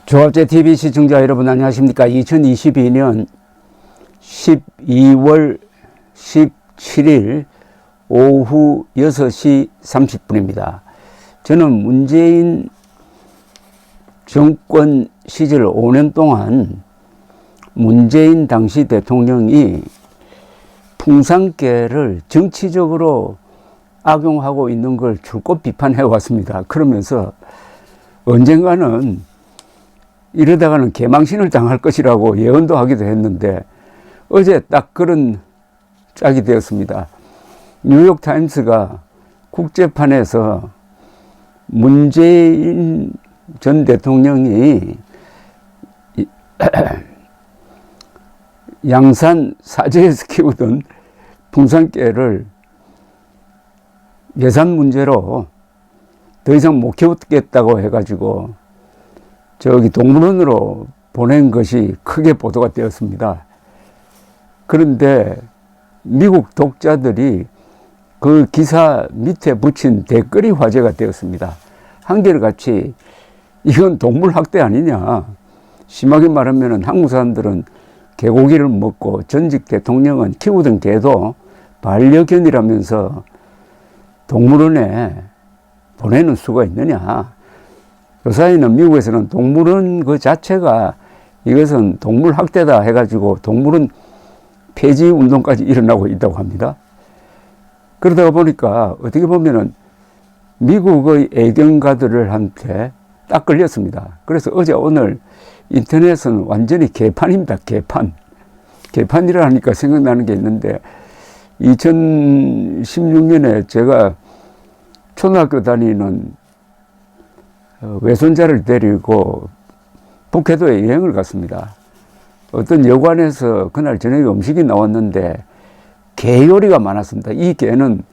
조합제TV 시청자 여러분 안녕하십니까. 2022년 12월 17일 오후 6시 30분입니다. 저는 문재인 정권 시절 5년 동안 문재인 당시 대통령이 풍산계를 정치적으로 악용하고 있는 걸 줄곧 비판해 왔습니다. 그러면서 언젠가는 이러다가는 개망신을 당할 것이라고 예언도 하기도 했는데 어제 딱 그런 짝이 되었습니다. 뉴욕타임스가 국제판에서 문재인 전 대통령이 양산 사저에서 키우던 풍산깨를 예산 문제로 더 이상 못 키우겠다고 해가지고 저기 동물원으로 보낸 것이 크게 보도가 되었습니다. 그런데 미국 독자들이 그 기사 밑에 붙인 댓글이 화제가 되었습니다. 한결같이 이건 동물학대 아니냐. 심하게 말하면 한국 사람들은 개고기를 먹고 전직 대통령은 키우던 개도 반려견이라면서 동물원에 보내는 수가 있느냐. 요사이는 미국에서는 동물원 그 자체가 이것은 동물학대다 해가지고 동물원 폐지 운동까지 일어나고 있다고 합니다. 그러다가 보니까 어떻게 보면은 미국의 애견가들한테 딱 걸렸습니다. 그래서 어제 오늘 인터넷은 완전히 개판입니다. 개판. 개판이라 하니까 생각나는 게 있는데 2016년에 제가 초등학교 다니는 외손자를 데리고 북해도에 여행을 갔습니다. 어떤 여관에서 그날 저녁에 음식이 나왔는데 게 요리가 많았습니다. 이 게는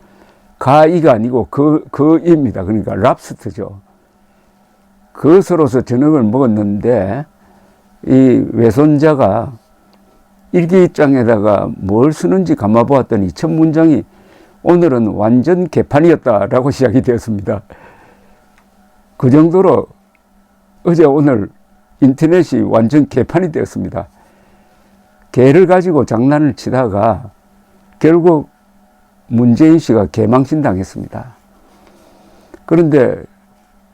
가이가 아니고 거입니다. 그러니까 랍스터죠. 그것으로서 저녁을 먹었는데 이 외손자가 일기장에다가 뭘 쓰는지 감아보았더니 첫 문장이 오늘은 완전 개판이었다라고 시작이 되었습니다. 그 정도로 어제 오늘 인터넷이 완전 개판이 되었습니다. 개를 가지고 장난을 치다가 결국 문재인 씨가 개망신 당했습니다. 그런데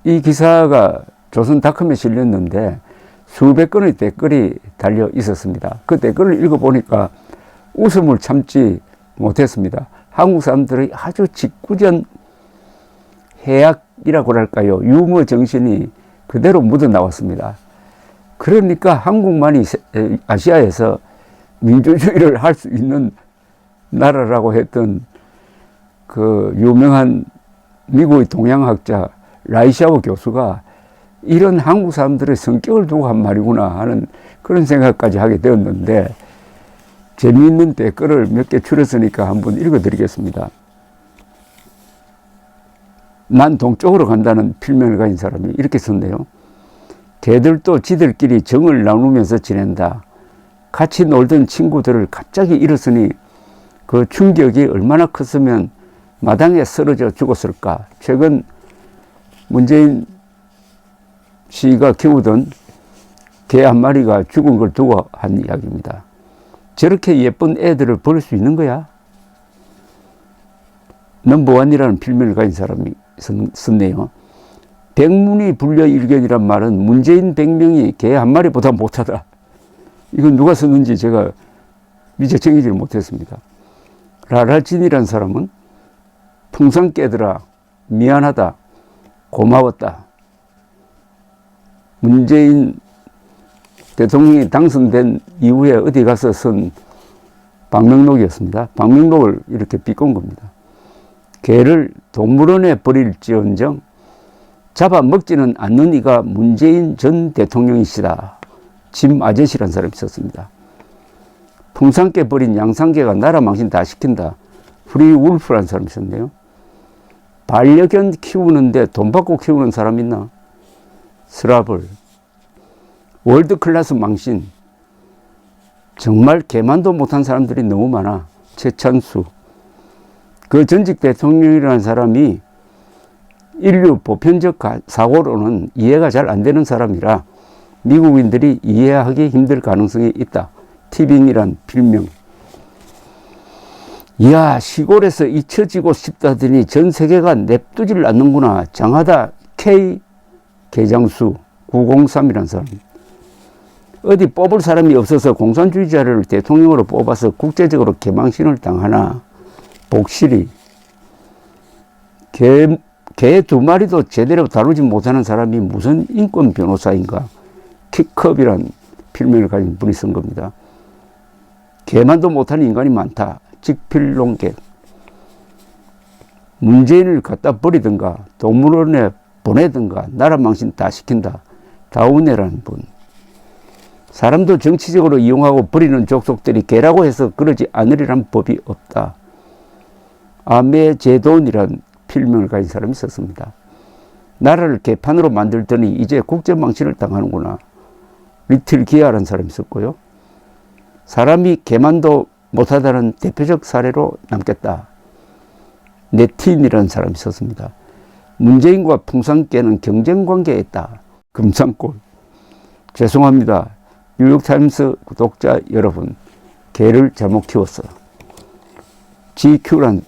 이 기사가 조선닷컴에 실렸는데 수백 건의 댓글이 달려 있었습니다. 그 댓글을 읽어보니까 웃음을 참지 못했습니다. 한국 사람들의 아주 짓궂은 해악이라고 할까요? 유머 정신이 그대로 묻어 나왔습니다. 그러니까 한국만이 아시아에서 민주주의를 할 수 있는 나라라고 했던 그 유명한 미국의 동양학자 라이샤오 교수가 이런 한국 사람들의 성격을 두고 한 말이구나 하는 그런 생각까지 하게 되었는데 재미있는 댓글을 몇 개 추렸으니까 한번 읽어드리겠습니다. 난 동쪽으로 간다는 필명을 가진 사람이 이렇게 썼네요. 개들도 지들끼리 정을 나누면서 지낸다. 같이 놀던 친구들을 갑자기 잃었으니 그 충격이 얼마나 컸으면 마당에 쓰러져 죽었을까. 최근 문재인 씨가 키우던 개 한 마리가 죽은 걸 두고 한 이야기입니다. 저렇게 예쁜 애들을 버릴 수 있는 거야? 넘버원이라는 필명을 가진 사람이 썼네요. 백문이 불여일견이란 말은 문재인 100명이 개 한 마리보다 못하다. 이건 누가 썼는지 제가 미처 챙기지를 못했습니다. 라라진이라는 사람은 풍산깨들아 미안하다 고마웠다. 문재인 대통령이 당선된 이후에 어디 가서 쓴 방명록이었습니다. 방명록을 이렇게 비꼰 겁니다. 개를 동물원에 버릴지언정 잡아먹지는 않는 이가 문재인 전 대통령이시다. 짐 아저씨라는 사람이 있었습니다. 풍산깨 버린 양산개가 나라 망신 다 시킨다. 프리 울프라는 사람이 있었네요. 반려견 키우는데 돈 받고 키우는 사람 있나? 스라블. 월드 클래스 망신. 정말 개만도 못한 사람들이 너무 많아. 최찬수. 그 전직 대통령이라는 사람이 인류 보편적 사고로는 이해가 잘 안 되는 사람이라 미국인들이 이해하기 힘들 가능성이 있다. 티빙이란 필명. 이야, 시골에서 잊혀지고 싶다더니 전 세계가 냅두질 않는구나. 장하다 K 개장수 903이라는 사람. 어디 뽑을 사람이 없어서 공산주의자를 대통령으로 뽑아서 국제적으로 개망신을 당하나. 복실이. 개 두 마리도 제대로 다루지 못하는 사람이 무슨 인권 변호사인가. 키컵이란 필명을 가진 분이 쓴 겁니다. 개만도 못하는 인간이 많다. 직필론객. 문재인을 갖다 버리든가 동물원에 보내든가 나라 망신 다 시킨다. 다우네라는 분. 사람도 정치적으로 이용하고 버리는 족속들이 개라고 해서 그러지 않으리란 법이 없다. 아메제돈이란 필명을 가진 사람이 있었습니다. 나라를 개판으로 만들더니 이제 국제망신을 당하는구나. 리틀 기아라는 사람이 있었고요. 사람이 개만도 못하다는 대표적 사례로 남겠다. 네틴이라는 사람이 있었습니다. 문재인과 풍산개는 경쟁관계에 있다. 금산골. 죄송합니다. 뉴욕타임스 구독자 여러분. 개를 잘못 키웠어. GQ란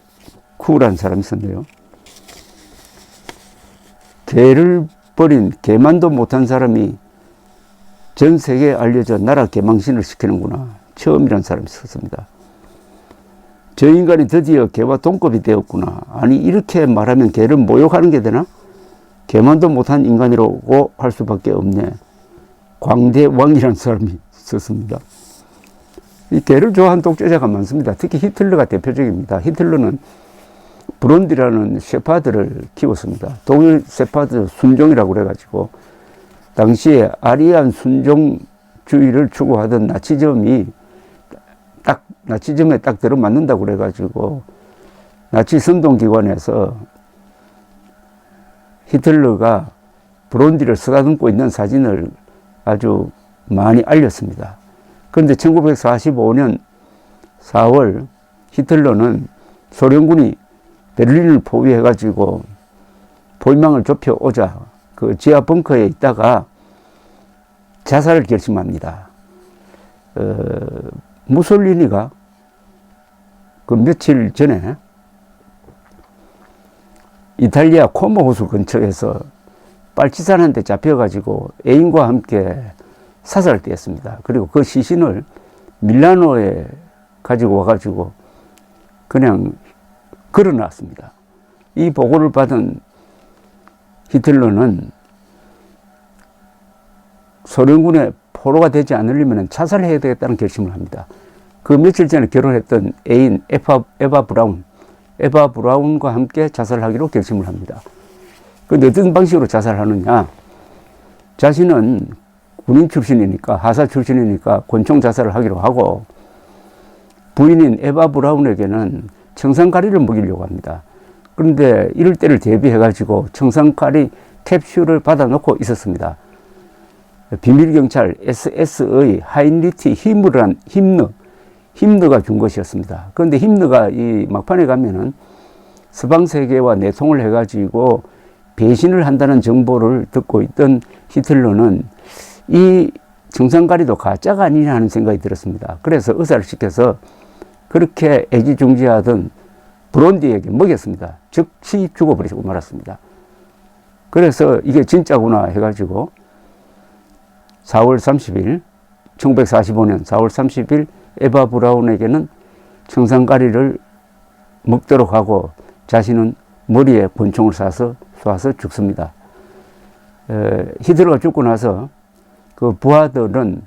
사람이 있었네요. 개를 버린 개만도 못한 사람이 전 세계에 알려져 나라 개망신을 시키는구나. 처음이란 사람이 있었습니다. 저 인간이 드디어 개와 동급이 되었구나. 아니 이렇게 말하면 개를 모욕하는 게 되나? 개만도 못한 인간이라고 할 수밖에 없네. 광대왕이라는 사람이 있었습니다. 이 개를 좋아하는 독재자가 많습니다. 특히 히틀러가 대표적입니다. 히틀러는 브론디라는 셰파드를 키웠습니다. 독일 셰파드 순종이라고 그래가지고 당시에 아리안 순종주의를 추구하던 나치즘에 딱 들어맞는다고 그래가지고 나치 선동기관에서 히틀러가 브론디를 쓰다듬고 있는 사진을 아주 많이 알렸습니다. 그런데 1945년 4월 히틀러는 소련군이 베를린을 포위해가지고 포위망을 좁혀오자 그 지하 벙커에 있다가 자살을 결심합니다. 무솔리니가 그 며칠 전에 이탈리아 코모 호수 근처에서 빨치산한테 잡혀가지고 애인과 함께 사살되었습니다. 그리고 그 시신을 밀라노에 가지고 와가지고 그냥 걸어놨습니다. 이 보고를 받은 히틀러는 소련군의 포로가 되지 않으려면 자살해야 되겠다는 결심을 합니다. 그 며칠 전에 결혼했던 애인 에바 브라운과 함께 자살하기로 결심을 합니다. 그런데 어떤 방식으로 자살하느냐? 자신은 군인 출신이니까, 하사 출신이니까 권총 자살을 하기로 하고, 부인인 에바 브라운에게는 청산가리를 먹이려고 합니다. 그런데 이럴 때를 대비해가지고 청산가리 캡슐을 받아놓고 있었습니다. 비밀경찰 SS의 하인리치 힘너가 준 것이었습니다. 그런데 힘너가 이 막판에 가면은 서방세계와 내통을 해가지고 배신을 한다는 정보를 듣고 있던 히틀러는 이 청산가리도 가짜가 아니냐 하는 생각이 들었습니다. 그래서 의사를 시켜서 그렇게 애지중지하던 브론디에게 먹였습니다. 즉시 죽어버리고 말았습니다. 그래서 이게 진짜구나 해가지고 4월 30일 1945년 4월 30일 에바 브라운에게는 청산가리를 먹도록 하고 자신은 머리에 권총을 쏴서 죽습니다. 히틀러가 죽고 나서 그 부하들은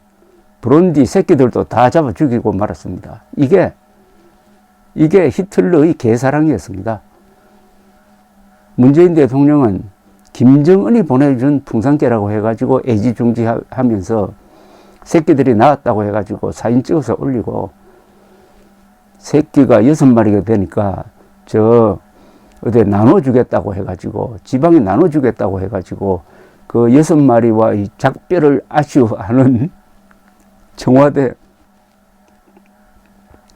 브론디 새끼들도 다 잡아 죽이고 말았습니다. 이게 히틀러의 개사랑이었습니다. 문재인 대통령은 김정은이 보내준 풍산개라고 해가지고 애지중지하면서 새끼들이 나왔다고 해가지고 사진 찍어서 올리고 새끼가 6마리가 되니까 어디 나눠주겠다고 해가지고 지방에 나눠주겠다고 해가지고 그 6마리와 이 작별을 아쉬워하는 청와대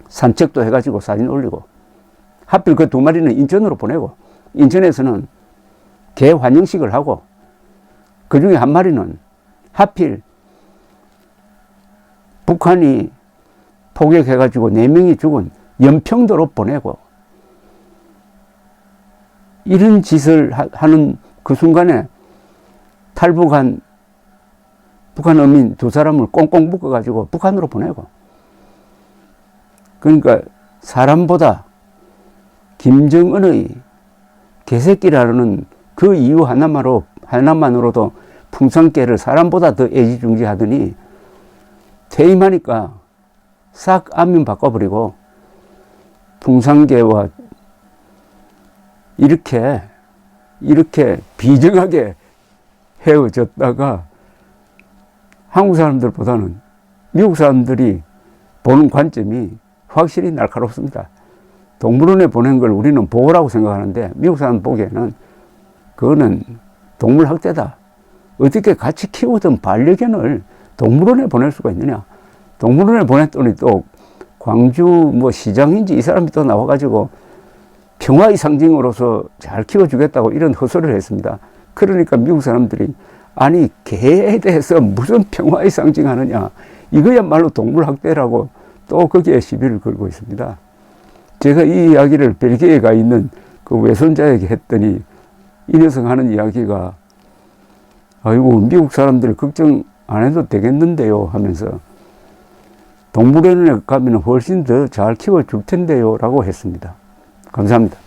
산책도 해가지고 사진 올리고 하필 그 2마리는 인천으로 보내고 인천에서는 개 환영식을 하고 그 중에 1마리는 하필 북한이 포격해가지고 4명이 죽은 연평도로 보내고, 이런 짓을 하는 그 순간에 탈북한 북한 어민 2사람을 꽁꽁 묶어가지고 북한으로 보내고, 그러니까 사람보다 김정은의 개새끼라는 그 이유 하나만으로도 풍산개를 사람보다 더 애지중지하더니 퇴임하니까 싹 안면 바꿔버리고 풍산개와 이렇게 비정하게 헤어졌다가 한국 사람들보다는 미국 사람들이 보는 관점이 확실히 날카롭습니다. 동물원에 보낸 걸 우리는 보호라고 생각하는데 미국 사람 보기에는 그거는 동물 학대다. 어떻게 같이 키우던 반려견을 동물원에 보낼 수가 있느냐. 동물원에 보냈더니 또 광주 뭐 시장인지 이 사람이 또 나와가지고 평화의 상징으로서 잘 키워주겠다고 이런 헛소리를 했습니다. 그러니까 미국 사람들이 아니 개에 대해서 무슨 평화의 상징하느냐. 이거야말로 동물 학대라고 또 거기에 시비를 걸고 있습니다. 제가 이 이야기를 벨기에에 가 있는 그 외손자에게 했더니 이 녀석 하는 이야기가 아이고 미국 사람들 걱정 안 해도 되겠는데요 하면서 동물원에 가면 훨씬 더 잘 키워줄 텐데요 라고 했습니다. 감사합니다.